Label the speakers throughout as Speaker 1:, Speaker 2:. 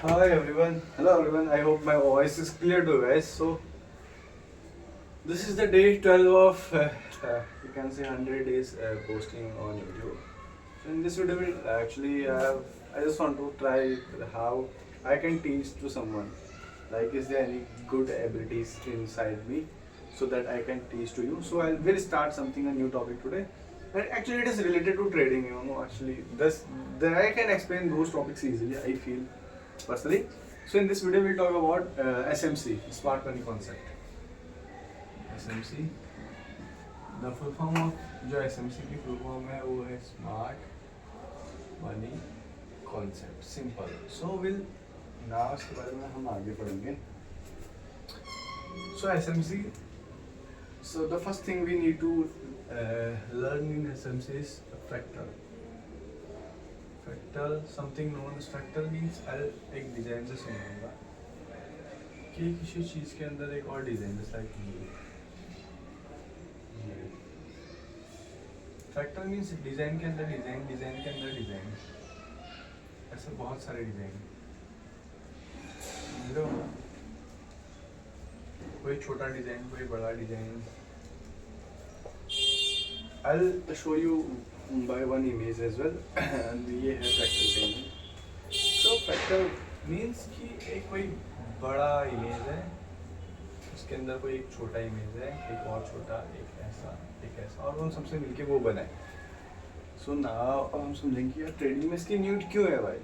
Speaker 1: Hi everyone. Hello everyone. I hope my voice is clear to you guys. So this is the day 12 of you can say 100 days posting on YouTube. So in this video, I just want to try how I can teach to someone. Like, is there any good abilities inside me so that I can teach to you? So I will start something a new topic today. And actually, it is related to trading. Actually, this then I can explain those topics easily. I feel personally. So in this video, we'll talk about SMC, Smart Money Concept. SMC. The full form of जो SMC की full form है वो है Smart Money Concept. Simple. So we'll now इसके बारे में हम आगे पढ़ेंगे. So SMC. So the first thing we need to learn in SMC is fractal. Fractal something known as fractal means एक डिजाइन से समझूंगा कि किसी चीज़ के अंदर एक और डिजाइन जैसा कि फ्रैक्टल मींस डिजाइन के अंदर डिजाइन डिजाइन के अंदर डिजाइन ऐसे बहुत सारे डिजाइन कोई छोटा डिजाइन कोई बड़ा design I'll show you by one image as well. And ये है fractal painting. So fractal means कि एक कोई बड़ा इमेज है उसके अंदर कोई एक छोटा इमेज है एक और छोटा एक ऐसा और उन सबसे मिलके वो बना है. So now अब हम समझेंगे कि यार ट्रेडिंग में इसकी नीड क्यों है भाई.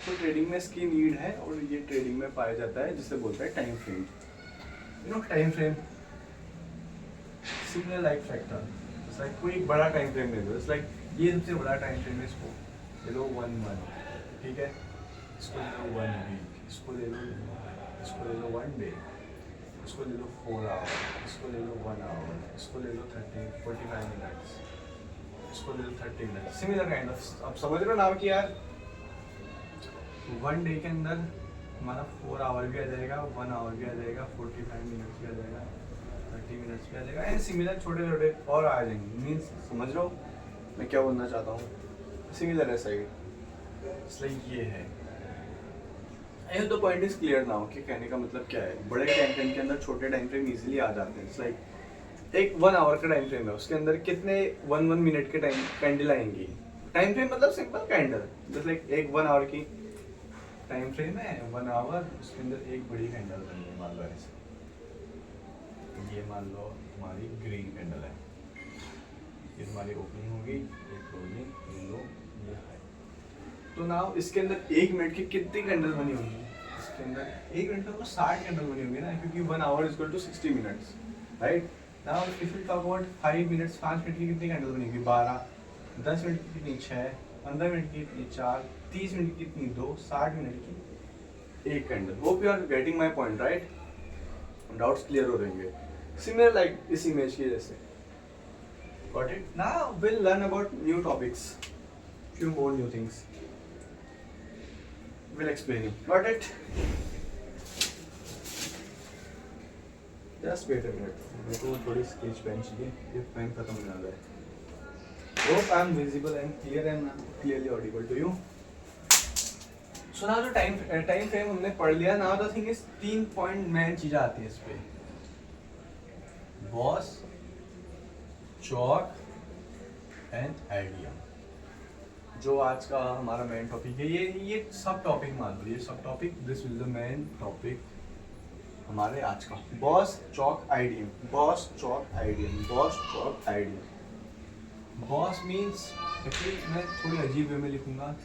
Speaker 1: तो ट्रेडिंग में इसकी नीड है और ये ट्रेडिंग में पाया जाता है जिसे बोलते हैं time frame. Time frame similar like fractal. कोई एक बड़ा टाइम फ्रेम ले लो. लाइक ये सबसे बड़ा टाइम फ्रेम है. इसको ले लो 1 मंथ. ठीक है. इसको ले लो 1 वीक. इसको ले लो 1 डे. इसको ले लो 4 आवर. इसको ले लो 1 आवर. इसको ले लो 45 मिनट्स. इसको ले लो 30 मिनट्स. Similar kind of. अब समझ रहे हो नाम कि यार 1 डे के अंदर हमारा 4 आवर भी आ जाएगा 1 आवर भी आ जाएगा 45 मिनट्स भी आ जाएगा 30 मिनट्स पे आ जाएगा एंड सिमिलर छोटे छोटे और आ जाएंगे. मीन्स समझ रहे हो मैं क्या बोलना चाहता हूँ. सिमिलर है साइड लाइक ये है. I hope the point is clear now कि कहने का मतलब क्या है. बड़े टाइम फ्रेम के अंदर छोटे टाइम फ्रेम इजीली आ जाते हैं. लाइक एक 1 आवर का टाइम फ्रेम है उसके अंदर कितने 1 मिनट के टाइम कैंडल आएंगी. टाइम फ्रेम मतलब सिंपल कैंडल. जस्ट लाइक एक 1 आवर की टाइम फ्रेम है 1 आवर उसके अंदर एक बड़ी कैंडल बनी है. मान लो ऐसे ये मान लो हमारी ग्रीन कैंडल है. ये हमारी ओपनिंग होगी ये क्लोजिंग ये लो ये हाई. तो नाउ इसके अंदर 1 मिनट की कितनी कैंडल बनी होगी. इसके अंदर 1 मिनट में 60 कैंडल बनी होगी ना क्योंकि 1 hour is equal to 60 minutes right. Now if you talk about 5 minutes 5 minute की कितनी कैंडल बनी होगी 12. 10 मिनट की कितनी 6. 15 मिनट की कितनी 4. 30 मिनट की कितनी 2. 60 मिनट की एक candle. Hope you are getting my point right. Doubts clear हो रहेंगे. Similar like इस image की जैसे. Got it? Now we'll learn about new topics. Few more new things. We'll explain you. Got it? Just wait a minute. मेरे को थोड़ी sketch pen चाहिए. ये pen खत्म हो जा रहा है. Hope I am visible and clear and clearly audible to you. So now जो time frame हमने पढ़ लिया. Now the thing is 3 point main चीज़ आती है इस पे. बॉस चॉक एंड आइडिया जो आज का हमारा मेन टॉपिक है. ये सब टॉपिक मान लो. ये सब topic this is the main topic हमारे आज का. Boss CHoCH idiom. Boss CHoCH idiom. Boss CHoCH idiom. Boss means actually मैं थोड़ी अजीब वे में लिखूंगा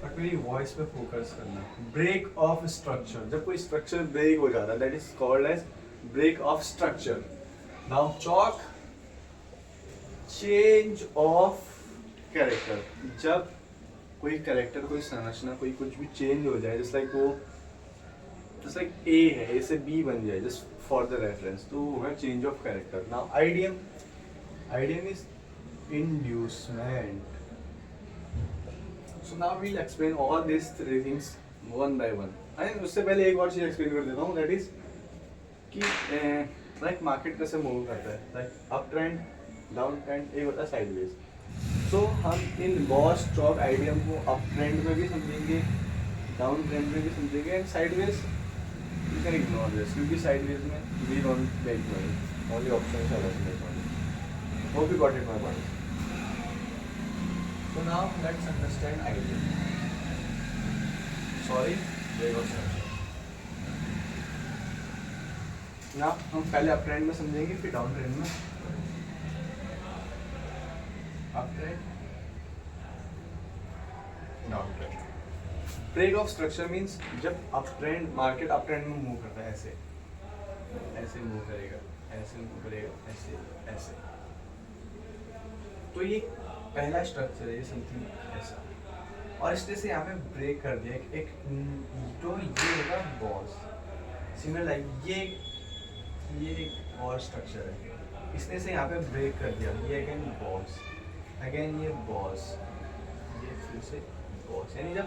Speaker 1: बट मेरी वॉइस पे फोकस करना. Break of structure. जब कोई स्ट्रक्चर ब्रेक हो जाता है that is called as break of structure. Now chalk change of character. जब कोई कैरेक्टर कोई संरचना कोई कुछ भी चेंज हो जाए जस्ट लाइक A है A से B बन जाए जस्ट फॉर द रेफरेंस तो होगा change of character. Now IDM is inducement. So now we'll explain all this 3 things one by one. And उससे पहले एक और चीज एक्सप्लेन कर देता हूँ दैट इज कि लाइक मार्केट कैसे मूव करता है. Like up trend down trend एक होता है साइडवेज. सो हम इन बॉस चॉक आइडियम को अप ट्रेंड में भी समझेंगे डाउन ट्रेंड में भी समझेंगे and sideways you can ignore this क्योंकि साइडवेज में we don't make money only option है अलग make money hope you got it my point so now let's understand idea sorry break of structure ना हम पहले अप ट्रेंड में समझेंगे फिर डाउन ट्रेंड में up trend down trend break of structure means जब up trend market up trend में move करता है ऐसे ऐसे मूव करेगा ऐसे मूव करेगा ऐसे ऐसे तो ये पहला स्ट्रक्चर है ये समथिंग ऐसा और इसने से यहाँ पे ब्रेक कर दिया एक तो ये होगा बॉस सिमिलर लाइक ये एक और स्ट्रक्चर है इसने से यहाँ पे ब्रेक कर दिया ये अगेन ये बॉस ये फिर से बॉस यानी जब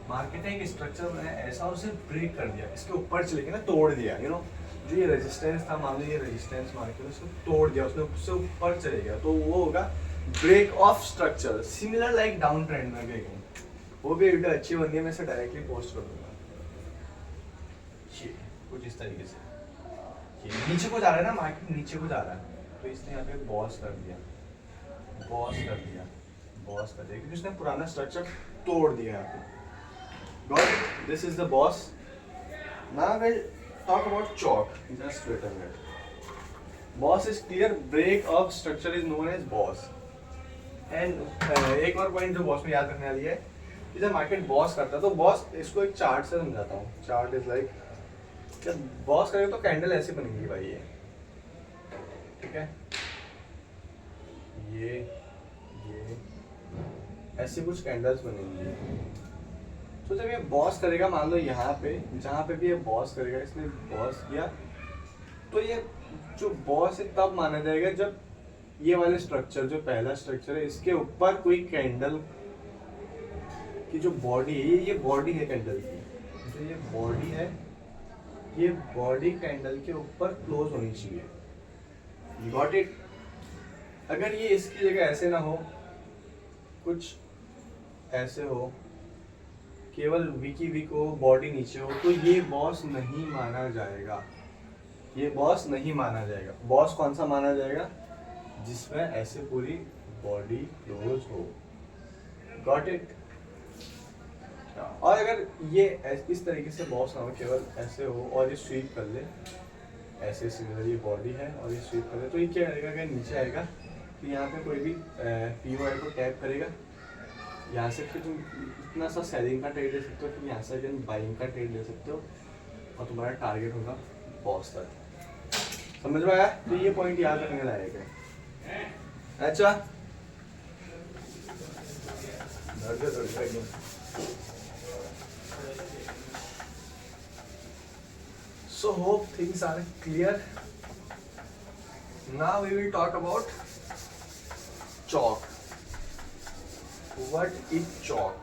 Speaker 1: मार्केट ने एक स्ट्रक्चर बनाया ऐसा और उसे ब्रेक कर दिया इसके ऊपर चले गए ना तोड़ दिया यू नो जो ये रेजिस्टेंस था मान लो ये रेजिस्टेंस मार्केट ने उसको तोड़ दिया उसने उससे ऊपर चले गया तो वो होगा break of structure similar like down trend में गए वो भी वीडियो अच्छी बन गई मैं इसे डायरेक्टली पोस्ट कर दूंगा ये कुछ इस तरीके से ये नीचे को जा रहा है ना मार्केट नीचे को जा रहा है तो इसने यहाँ पे बॉस कर दिया क्योंकि उसने पुराना स्ट्रक्चर तोड़ दिया यहाँ पे got it? This is the boss. Now we'll talk about chalk. Just wait a minute. Boss is clear. Break of structure is known as boss. And एक और पॉइंट जो बॉस में याद रखने वाली है कि जब मार्केट बॉस करता है तो बॉस इसको एक चार्ट से समझाता हूँ. चार्ट इज लाइक जब बॉस करेगा तो कैंडल ऐसे बनेगी भाई ये ठीक है ये ऐसी कुछ कैंडल्स बनेंगी. तो जब ये बॉस करेगा मान लो यहाँ पे जहाँ पे भी ये बॉस करेगा इसने बॉस किया तो ये जो बॉस है तब माना जाएगा जब ये वाले स्ट्रक्चर जो पहला स्ट्रक्चर है इसके ऊपर कोई कैंडल की जो बॉडी है ये बॉडी है कैंडल की जो ये बॉडी है ये बॉडी कैंडल के ऊपर क्लोज होनी चाहिए. You got it. अगर ये इसकी जगह ऐसे ना हो कुछ ऐसे हो केवल वीक हो बॉडी नीचे हो तो ये बॉस नहीं माना जाएगा. बॉस कौन सा माना जाएगा जिसमें ऐसे पूरी बॉडी क्लोज हो. Got it. और अगर ये इस तरीके से बॉस ना हो केवल ऐसे हो और ये स्वीप कर ले ऐसे सिमिलर ये बॉडी है और ये स्वीप कर ले तो ये क्या करेगा अगर नीचे आएगा तो यहाँ पे कोई भी पीओआई को टैप करेगा यहाँ से फिर तुम इतना सा सेलिंग का ट्रेड ले सकते हो फिर यहाँ से फिर बाइंग का ट्रेड ले सकते हो और तुम्हारा टारगेट होगा बॉस तक. समझ में आया. तो ये पॉइंट याद रखने लायक है. अच्छा so hope things are clear. Now we will talk about chalk. What is chalk?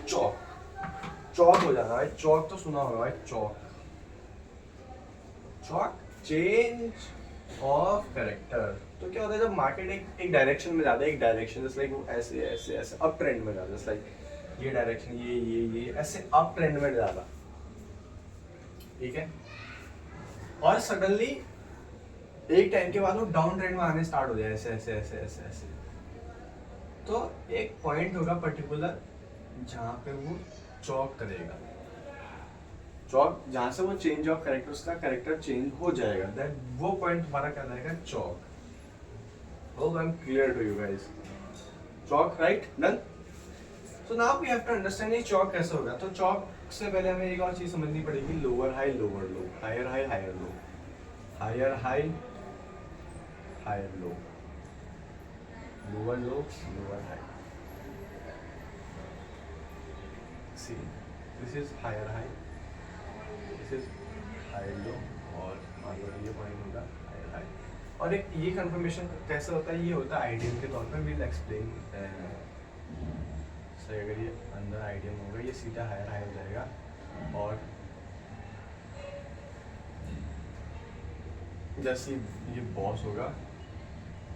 Speaker 1: Chalk हो जाना है. chalk तो सुना होगा भाई. chalk change of character. तो क्या होता है जब मार्केट एक डायरेक्शन में जाता है एक डायरेक्शन जैसे लाइक वो ऐसे अप ट्रेंड में जाता है जैसे लाइक ये डायरेक्शन ये ऐसे अप ट्रेंड में जाता ठीक है और सडनली एक टाइम के बाद वो डाउन ट्रेंड में आने स्टार्ट हो जाए ऐसे तो एक पॉइंट होगा पर्टिकुलर जहाँ पे वो चॉक करेगा. चॉक जहाँ से वो चेंज ऑफ कैरेक्टर उसका कैरेक्टर चेंज हो जाएगा दैट वो पॉइंट हमारा क्या रहेगा chalk. Hope I am clear to you guys. Chalk right done. So now we have to understand ये चॉक कैसे होगा. तो चॉक से पहले हमें एक और चीज समझनी पड़ेगी. Lower high lower low higher high higher low higher high higher low lower low lower high. See this is higher high this is higher low और मान लो ये पॉइंट होगा हायर हाई. और एक ये कंफर्मेशन कैसे होता है ये होता है आइडियम के तौर पे. विल एक्सप्लेन सही. अगर ये अंदर आइडियम होगा ये सीधा हायर हाई हो जाएगा और जैसे ये बॉस होगा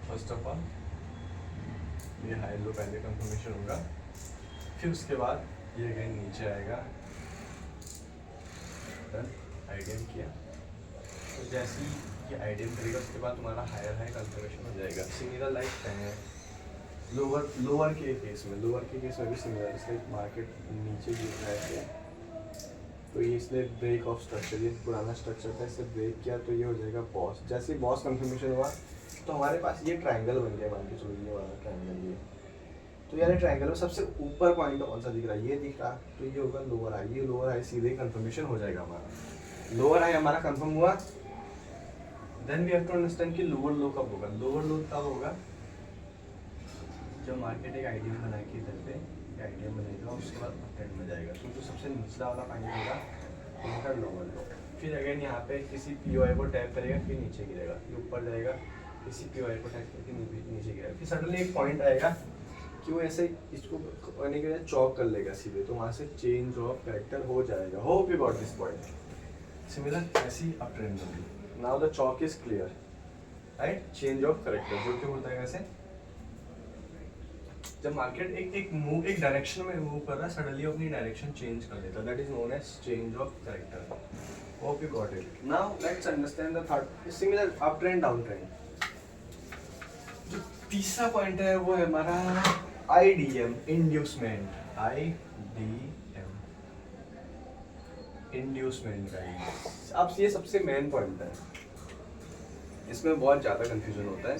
Speaker 1: फर्स्ट ऑफ ऑल ये हाई लो पहले कंफर्मेशन होगा फिर उसके बाद ये अगेन नीचे आएगा डन, आईडीएम किया। तो जैसे ही ये आईडीएम करेगा उसके बाद तुम्हारा हायर हाई कंफर्मेशन हो जाएगा। सिमिलर लाइक लोअर के केस में भी सिमिलर, इसलिए मार्केट नीचे गिर रहा है तो ये इसलिए ब्रेक ऑफ स्ट्रक्चर, ये पुराना स्ट्रक्चर था, इससे ब्रेक किया तो ये हो जाएगा बॉस। जैसे ही बॉस कंफर्मेशन हुआ तो हमारे पास ये ट्रायंगल बन गया, मान के चलो ये वाला ट्रायंगल ये। तो यार ट्रायंगल में सबसे ऊपर पॉइंट कौन सा दिख रहा है, ये दिख रहा, तो ये होगा लोअर हाई। ये लोअर हाई सीधे कंफर्मेशन हो जाएगा हमारा। लोअर हाई हमारा कंफर्म हुआ, then we have to understand कि लोअर लो कब होगा। लोअर लो तब होगा जब मार्केट एक आईडीएम बना के इधर पे आईडीएम बनेगा और उसके बाद ट्रेंड में जाएगा। तो जो सबसे निचला वाला पॉइंट होगा उनका लोअर लो। फिर अगेन यहाँ पे किसी पीओआई को टैप करेगा, फिर नीचे गिरेगा, फिर ऊपर जाएगा, किसी पीओआई को टैप करके नीचे गिरेगा। फिर सडनली एक पॉइंट आएगा कि वो ऐसे इसको करने के लिए चॉक कर लेगा सीधे, तो वहाँ से चेंज ऑफ कैरेक्टर हो जाएगा। Hope you got this point. Similar ऐसी अप ट्रेंड होगी। Now the chalk is clear, right, change of character जो क्यों होता है वैसे, जब मार्केट एक डायरेक्शन में मूव कर रहा है, सडनली अपनी डायरेक्शन चेंज कर देता है, that is known as change of character. Hope you got it. Now let's understand the third similar up trend down trend. जो तीसरा पॉइंट है वो है हमारा IDM, inducement. IDM inducement guys. अब ये सबसे मेन पॉइंट है, इसमें बहुत ज़्यादा कंफ्यूजन होता है।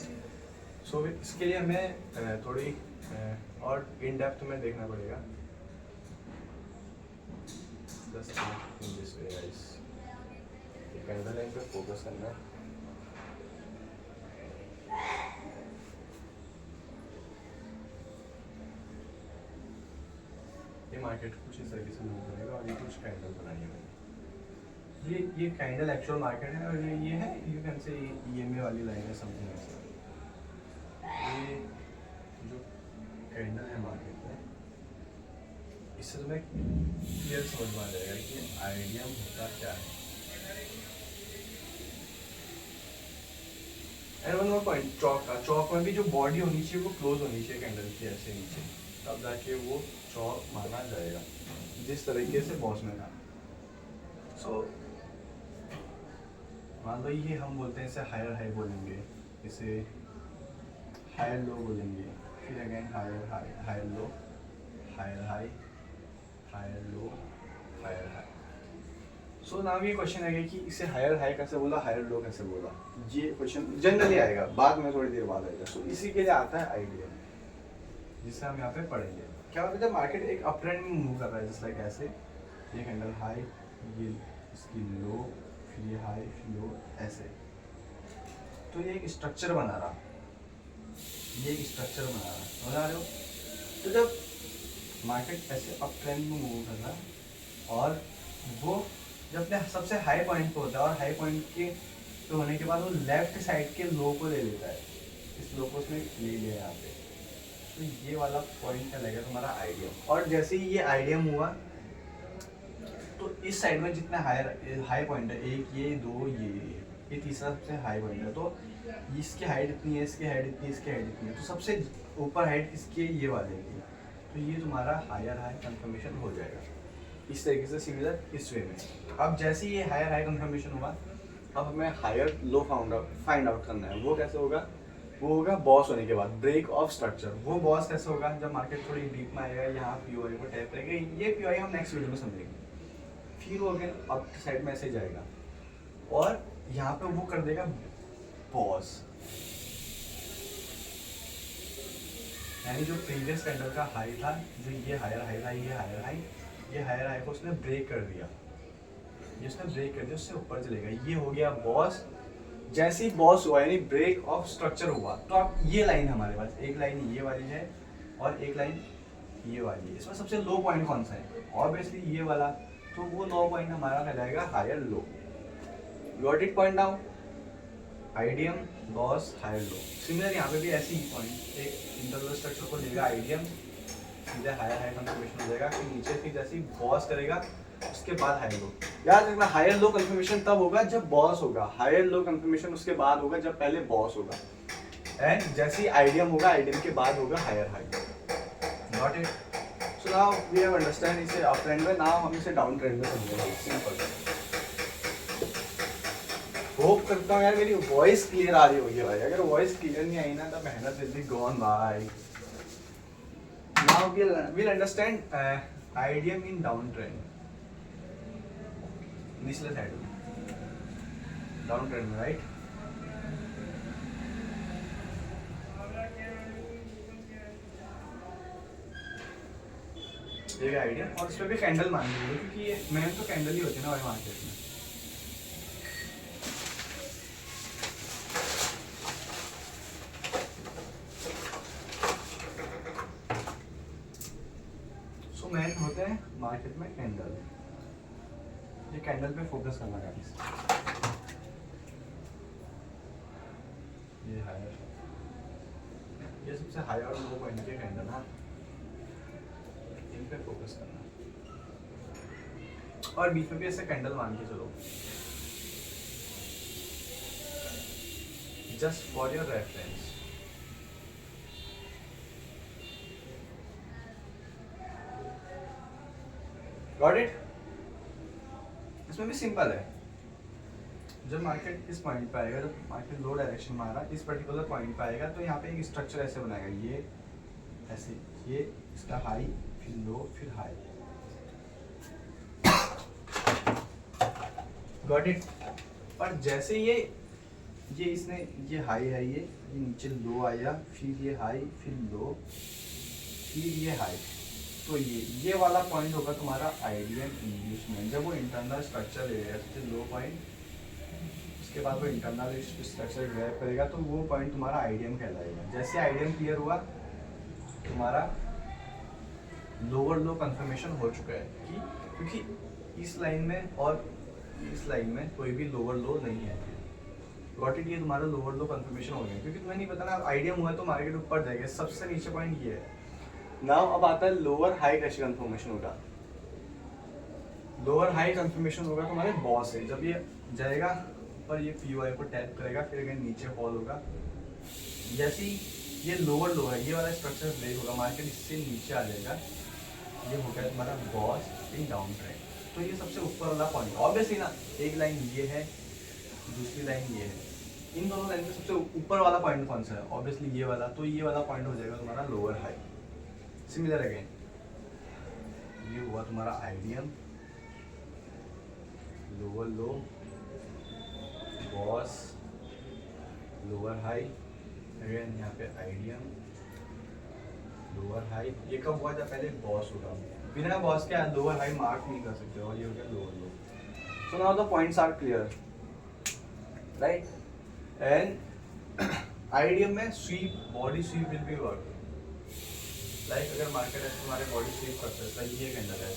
Speaker 1: सो इसके लिए हमें थोड़ी और इन डेप्थ में देखना पड़ेगा। Just in this way guys, ये कैंडल लाइन पे फोकस करना है। ये मार्केट कुछ इस तरीके से मूव करेगा और ये कुछ कैंडल बनानी होगी। ये कैंडल एक्चुअल मार्केट है और ये है यू कैन से ईएमए वाली लाइन है, समथिंग ऐसा। ये जो कैंडल है मार्केट में, इससे तुम्हें क्लियर समझ में आ जाएगा कि आईडीएम होता क्या है। एंड वन मोर पॉइंट, चौक में भी जो बॉडी होनी चाहिए वो क्लोज होनी चाहिए कैंडल के ऐसे नीचे, तब जाके वो चौक माना जाएगा, जिस तरीके से बॉस में था। सो मान लो ये हम बोलते हैं, इसे हायर हाई बोलेंगे, इसे हायर लो बोलेंगे, फिर again higher high, higher low, higher high, higher low, higher high. So now ये क्वेश्चन आएगा कि इसे हायर हाई कैसे बोला, हायर लो कैसे बोला। ये क्वेश्चन जनरली आएगा, बाद में थोड़ी देर बाद आएगा। सो इसी के लिए आता है आइडिया, जिसे हम यहाँ पे पढ़ेंगे। क्या होता है जब मार्केट एक अप ट्रेंड में मूव कर रहा है, जस्ट लाइक ऐसे, ये कैंडल हाई, ये इसकी लो, फिर ये हाई, फिर लो, ऐसे। तो ये एक स्ट्रक्चर बना रहा, ये एक स्ट्रक्चर बना रहे हो। तो जब मार्केट ऐसे अप ट्रेंड में मूव कर रहा है और वो जब अपने सबसे हाई पॉइंट पे होता है और हाई पॉइंट के तो होने के बाद वो लेफ्ट साइड के लो को ले लेता है, इस लो को उसने ले लिया यहाँ पे। तो ये वाला पॉइंट क्या लगेगा तुम्हारा आईडीएम। और जैसे ही ये आईडीएम हुआ तो इस साइड में जितने हाई पॉइंट है, एक ये, दो ये तीसरा सबसे हाई पॉइंट है। तो इसकी हाइट इतनी है, इसकी हाइट इतनी है, इसकी हाइट इतनी है, तो सबसे ऊपर हाइट इसकी ये वाले की। तो ये तुम्हारा हायर हाई कंफर्मेशन हो जाएगा इस तरीके से, सिमिलर इस वे में। अब जैसे ही ये हायर हाई कंफर्मेशन हुआ, अब हमें हायर लो फाइंड आउट करना है। वो कैसे होगा, वो होगा बॉस होने के बाद, ब्रेक ऑफ स्ट्रक्चर। वो बॉस कैसे होगा, जब मार्केट थोड़ी डीप में आएगा, यहाँ पीओआई को टैप करेगा। ये पीओआई हम नेक्स्ट वीडियो में समझेंगे। फिर वो अगेन अप साइड में ऐसे जाएगा और यहाँ पे वो कर देगा बॉस, यानी जो प्रीवियस कैंडल का हाई था, जो ये हायर हाई था, ये हायर हाई, ये हायर हाई को उसने ब्रेक कर दिया, ये उसने ब्रेक कर दिया, उससे ऊपर चलेगा। ये हो गया बॉस। जैसे ही बॉस हुआ यानी ब्रेक ऑफ स्ट्रक्चर हुआ, तो अब ये लाइन हमारे पास, एक लाइन ये वाली है और एक लाइन ये वाली है। इसमें सबसे लो पॉइंट कौन सा है, ऑब्वियसली ये वाला। तो वो लो पॉइंट हमारा कहलाएगा higher low. Got it point now, IDM, BOS, higher low. Similar यहाँ पे भी ऐसी ही पॉइंट, एक इंटरवल स्ट्रक्चर को लेगा आईडीएम, सीधे हायर हाई कंफर्मेशन हो जाएगा, फिर नीचे फिर जैसे ही बॉस करेगा उसके बाद हायर लो। याद रखना हायर लो कंफर्मेशन तब होगा जब बॉस होगा, हायर लो कंफर्मेशन उसके बाद होगा जब पहले बॉस होगा, एंड जैसे ही आईडीएम होगा, आईडीएम के बाद होगा higher high. Got it? So now we have understand इसे अप ट्रेंड में, नाउ हम इसे डाउन ट्रेंड में समझेंगे। सिंपल। होप करता हूँ यार मेरी वॉइस क्लियर आ रही होगी भाई। अगर वॉइस क्लियर नहीं आई ना तो मेहनत विल बी गॉन भाई। Now we'll understand idiom in downtrend। निचले साइड में डाउनट्रेंड में, राइट। ये आइडिया, और इस पे भी कैंडल मान लीजिए क्योंकि ये मेन तो कैंडल ही होती है ना भाई मार्केट में। सो मेन होते हैं मार्केट में कैंडल। ये कैंडल पे फोकस करना गाइस। ये हायर, ये सबसे हाई और लो पॉइंट के कैंडल, हाँ इन पे फोकस करना। और बीच में भी ऐसे कैंडल मान के चलो, just for your reference. Got it. इसमें भी सिंपल है। जब मार्केट इस पॉइंट पे आएगा, जब मार्केट लो डायरेक्शन में आ रहा इस पर्टिकुलर पॉइंट पे आएगा, तो यहाँ पे एक स्ट्रक्चर ऐसे बनाएगा, ये ऐसे, ये इसका हाई फिर लो फिर हाई। Got it. पर जैसे ये इसने ये हाई है, ये नीचे लो आया, फिर ये हाई फिर लो फिर ये हाई, तो ये वाला पॉइंट होगा तुम्हारा आइडियम इंड्यूसमेंट। जब वो इंटरनल स्ट्रक्चर लेगा लो पॉइंट, उसके बाद वो इंटरनल स्ट्रक्चर ग्रैब करेगा, तो वो पॉइंट तुम्हारा आइडियम कहलाएगा। जैसे आइडियम क्लियर हुआ, तुम्हारा लोअर लो कंफर्मेशन हो चुका है कि क्योंकि इस लाइन में और इस लाइन में कोई भी लोअर लो नहीं है। Got it. ये तुम्हारा लोअर लो कंफर्मेशन हो गया, क्योंकि तुम्हें नहीं पता ना आइडियम हुआ तो मार्केट ऊपर जाएगा। सबसे नीचे पॉइंट ये है। नाउ अब आता है लोअर हाई कैसे कंफर्मेशन होगा। लोअर हाई कंफर्मेशन होगा तुम्हारे बॉस है, जब ये जाएगा पर ये पीओआई को टैप करेगा, फिर अगर नीचे फॉल होगा। जैसे ही ये लोअर लो है, ये वाला स्ट्रक्चर ब्रेक होगा, मार्केट इससे नीचे आ जाएगा, ये हो गया तुम्हारा बॉस इन डाउन ट्रेंड। तो ये सबसे ऊपर वाला पॉइंट ऑब्वियसली ना, एक लाइन ये है, दूसरी लाइन ये है, इन दोनों लाइन में सबसे ऊपर वाला पॉइंट कौन सा है? ऑब्वियसली ये वाला। तो ये वाला पॉइंट हो जाएगा तुम्हारा लोअर हाई। सिमिलर अगेन, ये हुआ तुम्हारा आइडियम, लोअर लो, बॉस, लोअर हाई, अगेन यहाँ पे आइडियम, लोअर हाई। ये कब हुआ? जब पहले बॉस होगा। बिना बॉस के लोअर हाई मार्क नहीं कर सकते, और ये हो गया lower low. So now the points are clear, right. And IDM में sweep, body sweep will be work. Like अगर मार्केट है तुम्हारे बॉडी स्वीप करते हैं, लाइक ये कैंडल है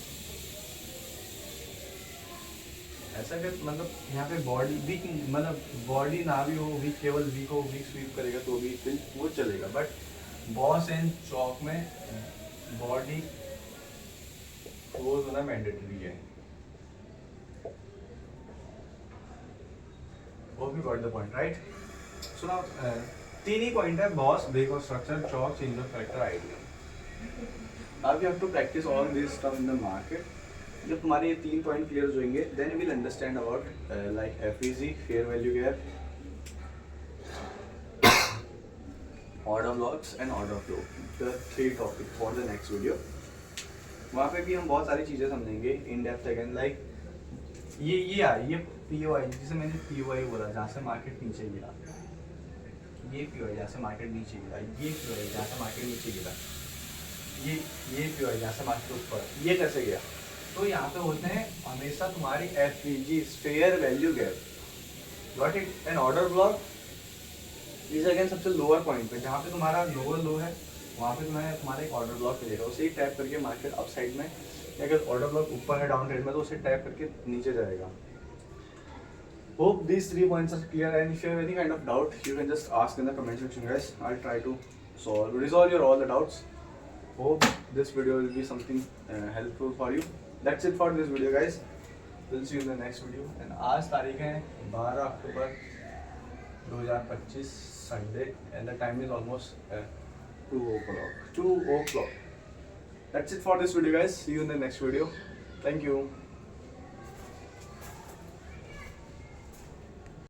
Speaker 1: ऐसा कि मतलब यहाँ पे बॉडी वीक, मतलब बॉडी ना भी हो, वीक केवल वीक हो, वीक स्वीप करेगा तो भी फिर वो चलेगा। बट बॉस एंड चॉक में बॉडी क्लोज होना मैंडेटरी है। वो भी got the point, right. So now तीन ही पॉइंट है, boss, break of structure, CHoCH, change of character, idea. अब you have to practice all this stuff in the market. जब तुम्हारे ये तीन पॉइंट क्लियर हो जाएंगे, then will understand about like FVG, fair value gap, order blocks and order flow, the three topic for the next video. वहाँ पे भी हम बहुत सारी चीज़ें समझेंगे इन डेप्थ अगेन। लाइक ये पीओआई, जिसे मैंने पीओआई बोला, जहाँ से मार्केट नीचे गिरा, ये पीओआई जहाँ से मार्केट नीचे गिरा, ये पीओआई जहाँ से मार्केट नीचे गिरा, ये पीओआई जहाँ से मार्केट ऊपर, ये कैसे गया? तो यहाँ पे होते हैं हमेशा तुम्हारी FVG, fair value gap. Got it. An order block is again सबसे लोअर पॉइंट पे, जहाँ पे तुम्हारा लोअर लो है, वहाँ पे तुम्हें तुम्हारा एक ऑर्डर ब्लॉक मिलेगा। उसे ही टैप करके मार्केट अप साइड में, अगर ऑर्डर ब्लॉक ऊपर है डाउन ट्रेंड में, तो उसे टैप करके नीचे जाएगा। Hope these 3 points are clear, and if you have any kind of doubt, you can just ask in the comment section, guys. I'll try to resolve your all the doubts. Hope this video will be something helpful for you. That's it for this video, guys. We'll see you in the next video. And आज तारीख है 12 अक्टूबर 2025 Sunday, and the time is almost 2 o'clock. 2 o'clock. That's it for this video, guys. See you in the next video. Thank you.